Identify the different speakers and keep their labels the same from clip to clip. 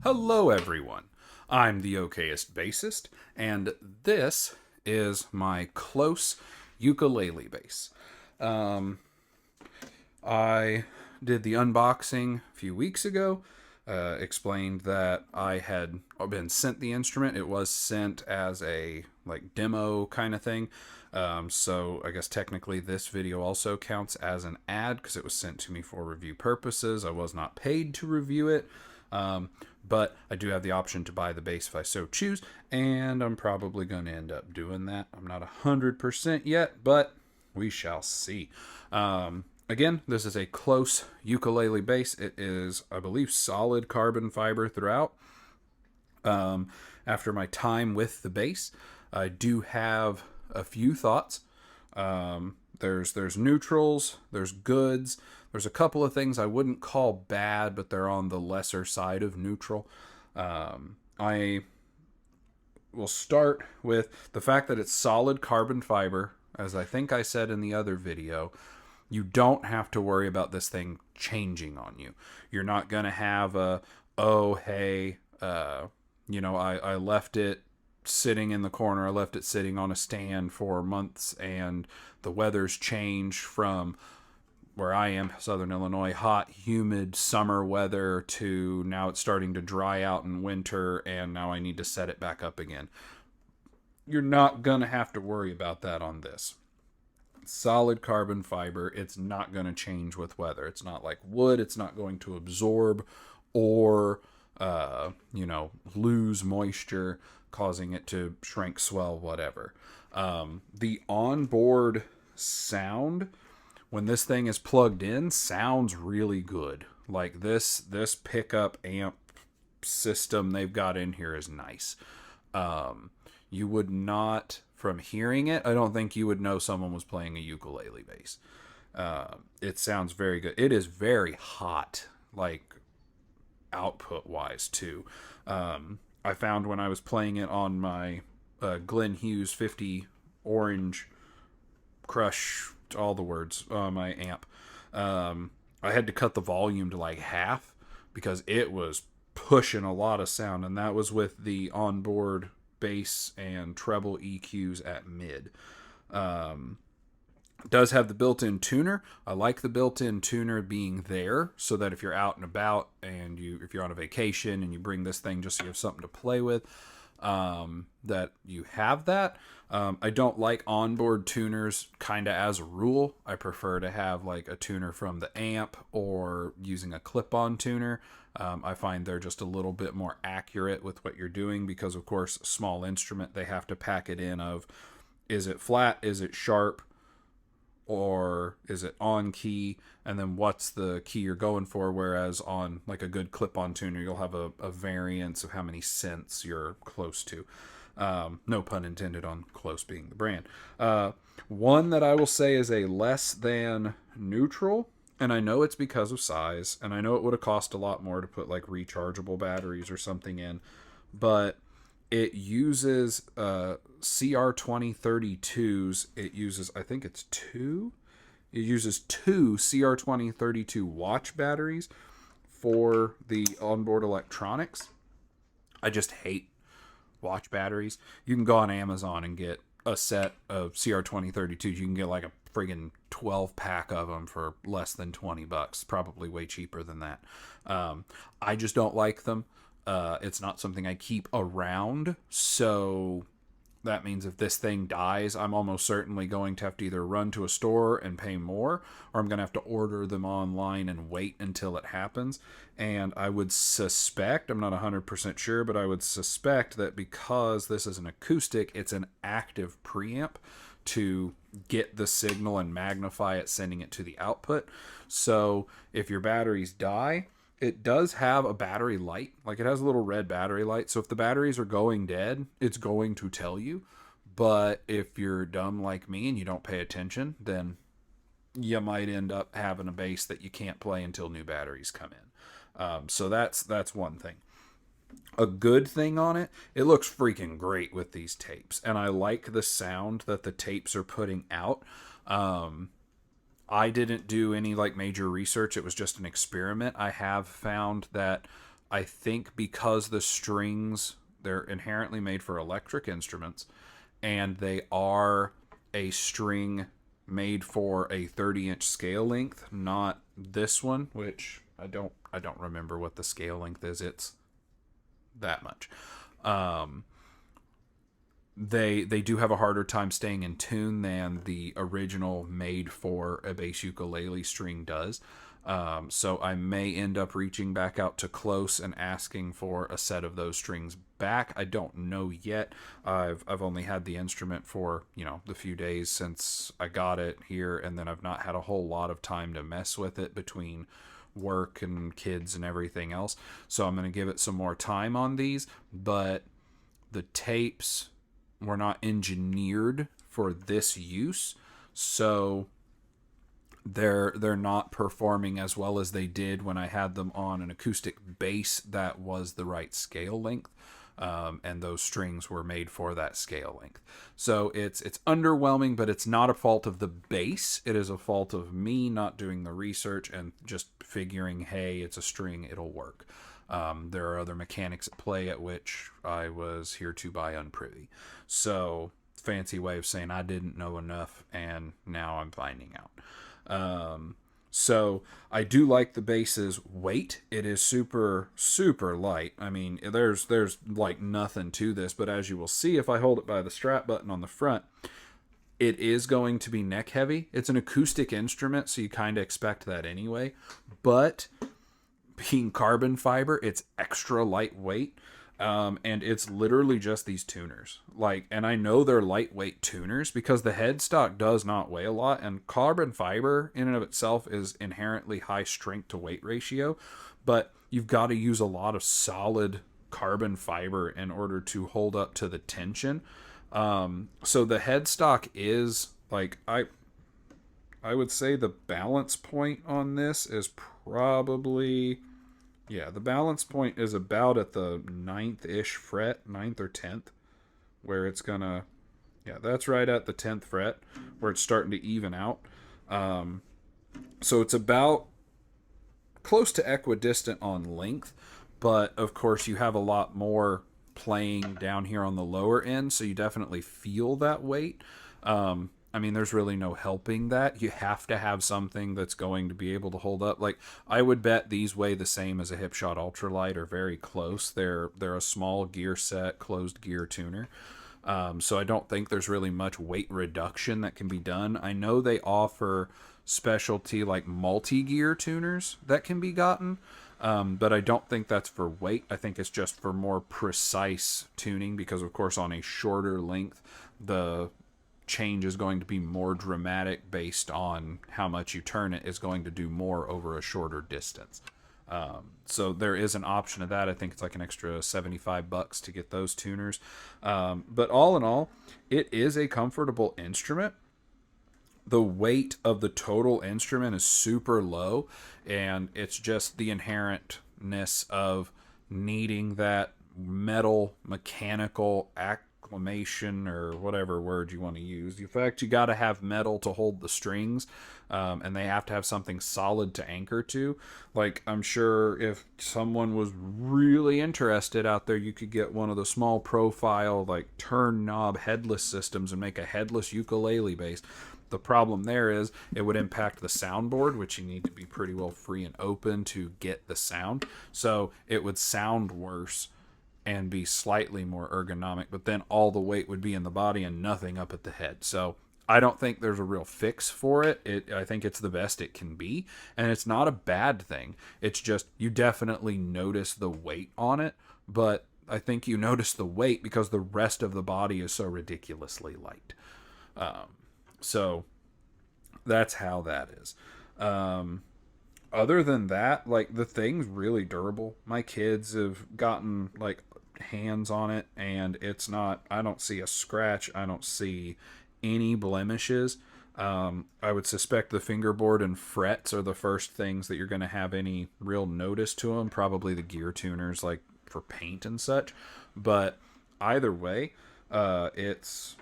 Speaker 1: Hello, everyone. I'm the okayest bassist, and this is my Klos ukulele bass. I did the unboxing a few weeks ago. Explained that I had been sent the instrument. It was sent as a demo kind of thing. So I guess technically this video also counts as an ad because it was sent to me for review purposes. I was not paid to review it. But I do have the option to buy the bass if I so choose, and I'm probably going to end up doing that. I'm not 100% yet, but we shall see. Again, this is a Klos ukulele bass. It is, I believe, solid carbon fiber throughout. After my time with the bass, I do have a few thoughts. There's neutrals, there's goods, there's a couple of things I wouldn't call bad, but they're on the lesser side of neutral. I will start with the fact that it's solid carbon fiber. As I think I said in the other video, you don't have to worry about this thing changing on you. You're not going to have I left it sitting in the corner. I left it sitting on a stand for months, and the weather's changed from where I am, Southern Illinois, hot, humid summer weather to now it's starting to dry out in winter, and now I need to set it back up again. You're not going to have to worry about that on this. Solid carbon fiber, it's not going to change with weather. It's not like wood. It's not going to absorb or lose moisture, causing it to shrink, swell, whatever. The onboard sound, when this thing is plugged in, sounds really good. Like this pickup amp system they've got in here is nice. You would not, from hearing it, I don't think you would know someone was playing a ukulele bass. It sounds very good. It is very hot, like output wise too. I found when I was playing it on my Glenn Hughes 50 orange crush, all the words, my amp, I had to cut the volume to like half because it was pushing a lot of sound, and that was with the onboard bass and treble EQs at mid. Does have the built-in tuner. I like the built-in tuner being there so that if you're out and about and if you're on a vacation and you bring this thing just so you have something to play with, that you have that. I don't like onboard tuners kind of as a rule. I prefer to have like a tuner from the amp or using a clip-on tuner. I find they're just a little bit more accurate with what you're doing because, of course, small instrument, they have to pack it in of, is it flat, is it sharp, or is it on key, and then what's the key you're going for, whereas on like a good clip-on tuner, you'll have a variance of how many cents you're close to. No pun intended on Klos being the brand. One that I will say is a less than neutral, and I know it's because of size, and I know it would have cost a lot more to put like rechargeable batteries or something in, but it uses CR2032s. It uses, I think it's two. It uses two CR2032 watch batteries for the onboard electronics. I just hate watch batteries. You can go on Amazon and get a set of CR2032s. You can get like a friggin' 12 pack of them for less than $20. Probably way cheaper than that. I just don't like them. It's not something I keep around, so that means if this thing dies, I'm almost certainly going to have to either run to a store and pay more, or I'm going to have to order them online and wait until it happens. And I would suspect, I'm not 100% sure, but I would suspect that because this is an acoustic, it's an active preamp to get the signal and magnify it, sending it to the output. So if your batteries die, it does have a battery light. Like, it has a little red battery light. So if the batteries are going dead, it's going to tell you. But if you're dumb like me and you don't pay attention, then you might end up having a bass that you can't play until new batteries come in. So that's one thing. A good thing on it, it looks freaking great with these tapes. And I like the sound that the tapes are putting out. I didn't do any like major research. It was just an experiment. I have found that I think because the strings, they're inherently made for electric instruments, and they are a string made for a 30-inch scale length, not this one, which I don't remember what the scale length is. It's that much. Um, they do have a harder time staying in tune than the original made for a bass ukulele string does. So I may end up reaching back out to Klos and asking for a set of those strings back. I don't know yet. I've only had the instrument for the few days since I got it here, and then I've not had a whole lot of time to mess with it between work and kids and everything else. So I'm going to give it some more time on these, but the tapes were not engineered for this use, so they're not performing as well as they did when I had them on an acoustic bass that was the right scale length, and those strings were made for that scale length. So it's underwhelming, but it's not a fault of the bass. It is a fault of me not doing the research and just figuring, hey, it's a string, it'll work. There are other mechanics at play at which I was heretofore unprivy. So, fancy way of saying I didn't know enough, and now I'm finding out. So I do like the bass's weight. It is super, super light. I mean, there's like nothing to this, but as you will see, if I hold it by the strap button on the front, it is going to be neck heavy. It's an acoustic instrument, so you kind of expect that anyway. But being carbon fiber, it's extra lightweight. And it's literally just these tuners. And I know they're lightweight tuners because the headstock does not weigh a lot, and carbon fiber in and of itself is inherently high strength to weight ratio, but you've got to use a lot of solid carbon fiber in order to hold up to the tension. So the headstock is I would say the balance point on this is probably, yeah, the balance point is about at the ninth-ish fret, 9th or 10th, where it's gonna, yeah, that's right at the 10th fret, where it's starting to even out. So it's about close to equidistant on length, but of course you have a lot more playing down here on the lower end, so you definitely feel that weight. I mean, there's really no helping that. You have to have something that's going to be able to hold up. I would bet these weigh the same as a Hipshot Ultralight or very close. They're a small gear set, closed gear tuner. So I don't think there's really much weight reduction that can be done. I know they offer specialty multi-gear tuners that can be gotten, but I don't think that's for weight. I think it's just for more precise tuning because, of course, on a shorter length, the change is going to be more dramatic based on how much you turn it is going to do more over a shorter distance. So there is an option of that. I think it's an extra $75 to get those tuners. But all in all, it is a comfortable instrument. The weight of the total instrument is super low, and it's just the inherentness of needing that metal mechanical acclimation, or whatever word you want to use. The fact you got to have metal to hold the strings, and they have to have something solid to anchor to. I'm sure if someone was really interested out there, you could get one of the small profile turn knob headless systems and make a headless ukulele bass. The problem there is it would impact the soundboard, which you need to be pretty well free and open to get the sound. So it would sound worse and be slightly more ergonomic, but then all the weight would be in the body and nothing up at the head. So I don't think there's a real fix for it. I think it's the best it can be, and it's not a bad thing. It's just you definitely notice the weight on it, but I think you notice the weight because the rest of the body is so ridiculously light. So that's how that is. Other than that, the thing's really durable. My kids have gotten hands on it, and it's not, I don't see a scratch. I don't see any blemishes. I would suspect the fingerboard and frets are the first things that you're going to have any real notice to them. Probably the gear tuners, for paint and such. But either way, it's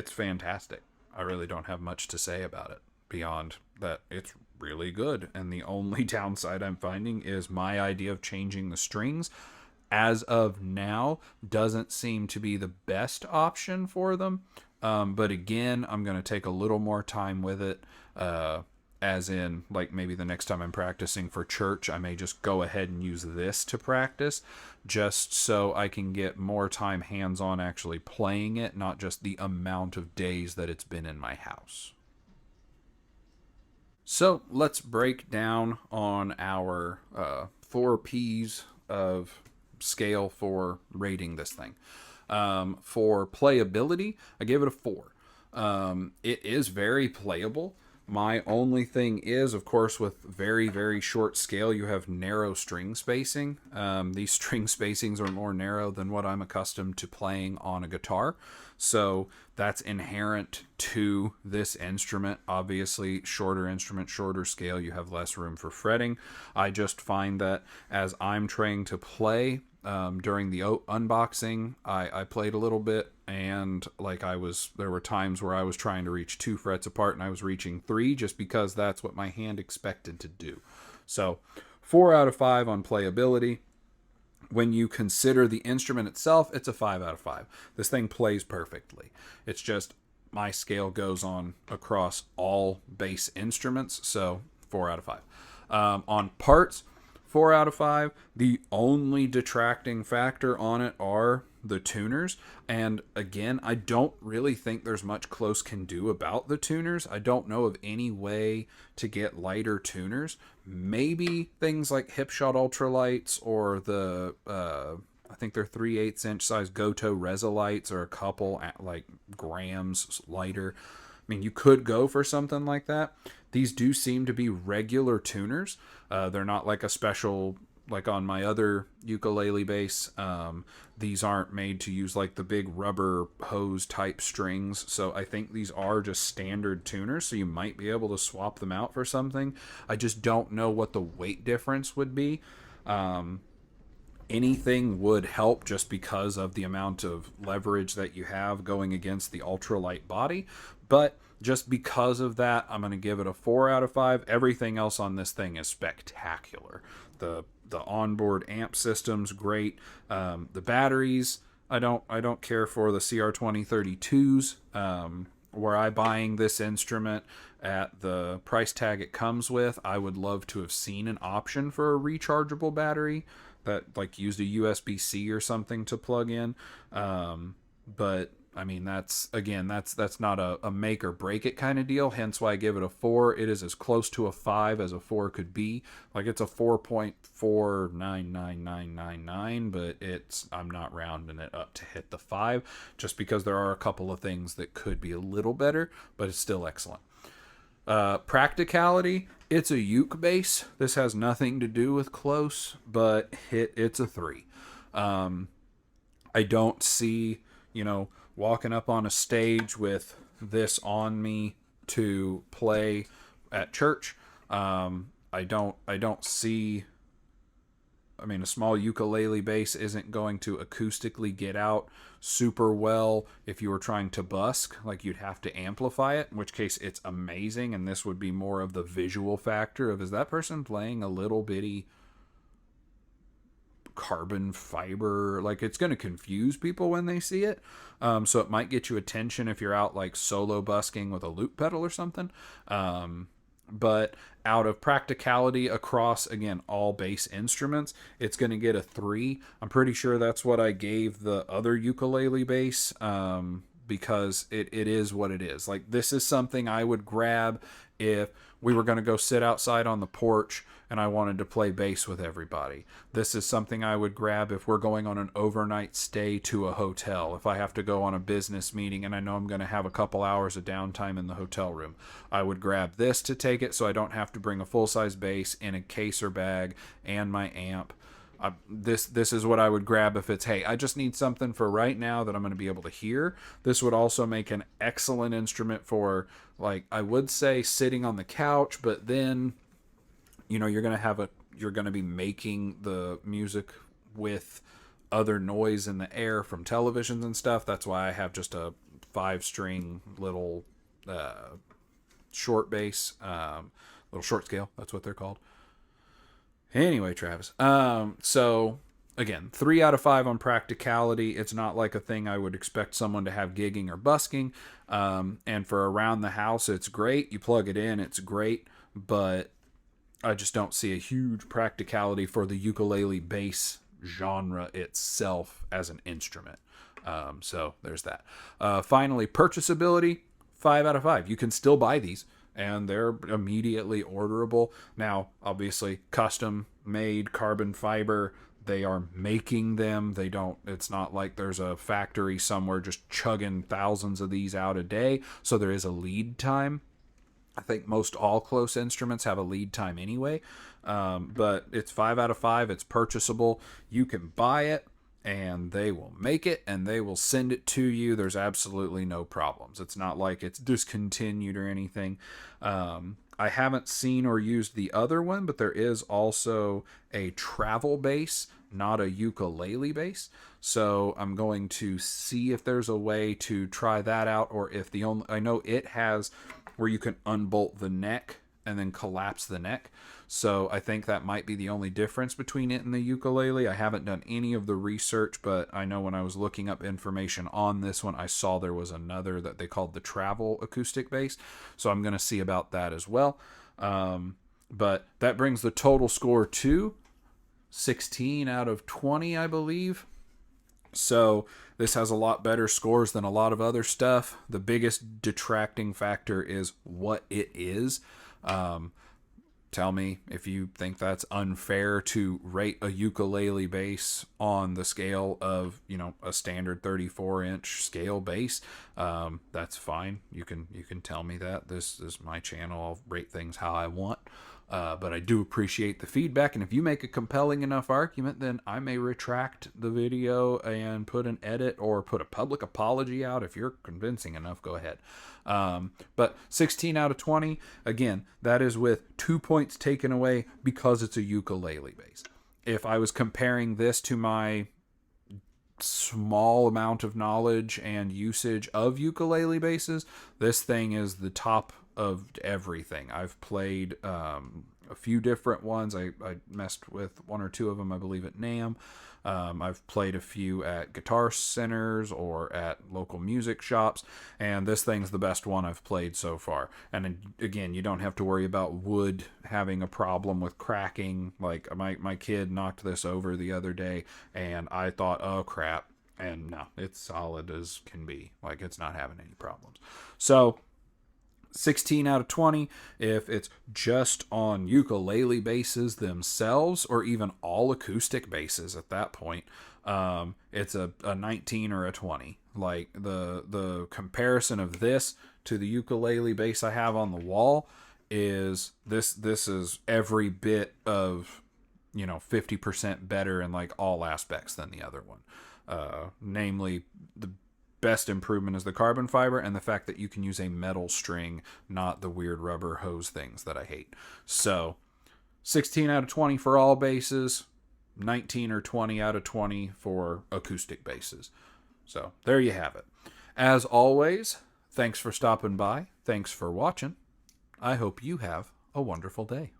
Speaker 1: fantastic. I really don't have much to say about it. beyond that, it's really good. And the only downside I'm finding is my idea of changing the strings as of now doesn't seem to be the best option for them. But again, I'm going to take a little more time with it. As in, like, maybe the next time I'm practicing for church, I may just go ahead and use this to practice, just so I can get more time hands on actually playing it, not just the amount of days that it's been in my house. So let's break down on our 4 P's of scale for rating this thing. For playability, I give it a 4. It is very playable. My only thing is, of course, with very, very short scale, you have narrow string spacing. These string spacings are more narrow than what I'm accustomed to playing on a guitar. So that's inherent to this instrument. Obviously, shorter instrument, shorter scale, you have less room for fretting. I just find that as I'm trying to play, during the unboxing, I played a little bit, and there were times where I was trying to reach 2 frets apart and I was reaching 3, just because that's what my hand expected to do. So 4 out of 5 on playability. When you consider the instrument itself, it's a 5 out of 5. This thing plays perfectly. It's just my scale goes on across all bass instruments, so 4 out of 5. On parts, 4 out of 5. The only detracting factor on it are the tuners. And again, I don't really think there's much Klos can do about the tuners. I don't know of any way to get lighter tuners. Maybe things like Hipshot Ultralights, or the I think they're 3/8 inch size Goto Resolights, or a couple at like grams lighter. I mean, you could go for something like that. These do seem to be regular tuners. They're not like a special, like on my other ukulele bass. These aren't made to use like the big rubber hose type strings. So I think these are just standard tuners. So you might be able to swap them out for something. I just don't know what the weight difference would be. Anything would help, just because of the amount of leverage that you have going against the ultralight body. But just because of that, I'm going to give it a 4 out of 5. Everything else on this thing is spectacular. The onboard amp system's great. The batteries, I don't care for the CR2032s. Were I buying this instrument at the price tag it comes with, I would love to have seen an option for a rechargeable battery that like used a USB-C or something to plug in. But I mean, that's not a make or break it kind of deal. Hence why I give it a 4. It is as close to a 5 as a 4 could be. Like, it's a 4.499999, but I'm not rounding it up to hit the 5, just because there are a couple of things that could be a little better, but it's still excellent. Practicality, it's a uke bass. This has nothing to do with Klos, but it's a 3. I don't see, walking up on a stage with this on me to play at church. I don't see. I mean, a small ukulele bass isn't going to acoustically get out super well if you were trying to busk. Like, you'd have to amplify it, in which case it's amazing, and this would be more of the visual factor of, is that person playing a little bitty carbon fiber? Like, it's going to confuse people when they see it. So it might get you attention if you're out like solo busking with a loop pedal or something. But out of practicality across, again, all bass instruments, it's going to get a 3. I'm pretty sure that's what I gave the other ukulele bass, because it is what it is. Like, this is something I would grab if we were going to go sit outside on the porch and I wanted to play bass with everybody. This is something I would grab if we're going on an overnight stay to a hotel. If I have to go on a business meeting and I know I'm going to have a couple hours of downtime in the hotel room, I would grab this to take it, so I don't have to bring a full-size bass in a case or bag and my amp. This is what I would grab if it's, hey, I just need something for right now that I'm going to be able to hear. This would also make an excellent instrument for, like, I would say sitting on the couch, but then, you're going to be making the music with other noise in the air from televisions and stuff. That's why I have just a 5-string little short bass, little short scale. That's what they're called. Anyway, Travis. So again, 3 out of 5 on practicality. It's not like a thing I would expect someone to have gigging or busking. And for around the house, it's great. You plug it in, it's great. But I just don't see a huge practicality for the ukulele bass genre itself as an instrument. So there's that. Finally, purchasability, 5 out of 5. You can still buy these, and they're immediately orderable. Now, obviously, custom made carbon fiber. They are making them. It's not like there's a factory somewhere just chugging thousands of these out a day. So there is a lead time. I think most all Klos instruments have a lead time anyway. But it's 5 out of 5. It's purchasable. You can buy it, and they will make it, and they will send it to you. There's absolutely no problems. It's not like it's discontinued or anything. I haven't seen or used the other one, but there is also a travel bass, not a ukulele bass. So I'm going to see if there's a way to try that out, or if I know it has where you can unbolt the neck and then collapse the neck. So I think that might be the only difference between it and the ukulele. I haven't done any of the research, but I know when I was looking up information on this one, I saw there was another that they called the travel acoustic bass. So I'm going to see about that as well. But that brings the total score to 16 out of 20, I believe. So this has a lot better scores than a lot of other stuff. The biggest detracting factor is what it is. Tell me if you think that's unfair to rate a ukulele bass on the scale of, a standard 34-inch scale bass. That's fine. You can tell me that. This is my channel. I'll rate things how I want. But I do appreciate the feedback, and if you make a compelling enough argument, then I may retract the video and put an edit or put a public apology out. If you're convincing enough, go ahead. But 16 out of 20, again, that is with 2 points taken away because it's a ukulele bass. If I was comparing this to my small amount of knowledge and usage of ukulele basses, this thing is the top of everything. I've played a few different ones. I messed with 1 or 2 of them, I believe, at NAMM. I've played a few at guitar centers or at local music shops, and this thing's the best one I've played so far. And again, you don't have to worry about wood having a problem with cracking. Like my kid knocked this over the other day, and I thought, oh crap, and no, it's solid as can be. Like, it's not having any problems. So 16 out of 20 if it's just on ukulele basses themselves, or even all acoustic basses at that point. It's a 19 or a 20. Like, the comparison of this to the ukulele bass I have on the wall is this is every bit of 50% better in like all aspects than the other one. Namely, the best improvement is the carbon fiber and the fact that you can use a metal string, not the weird rubber hose things that I hate. So 16 out of 20 for all basses, 19 or 20 out of 20 for acoustic basses. So there you have it. As always, thanks for stopping by. Thanks for watching. I hope you have a wonderful day.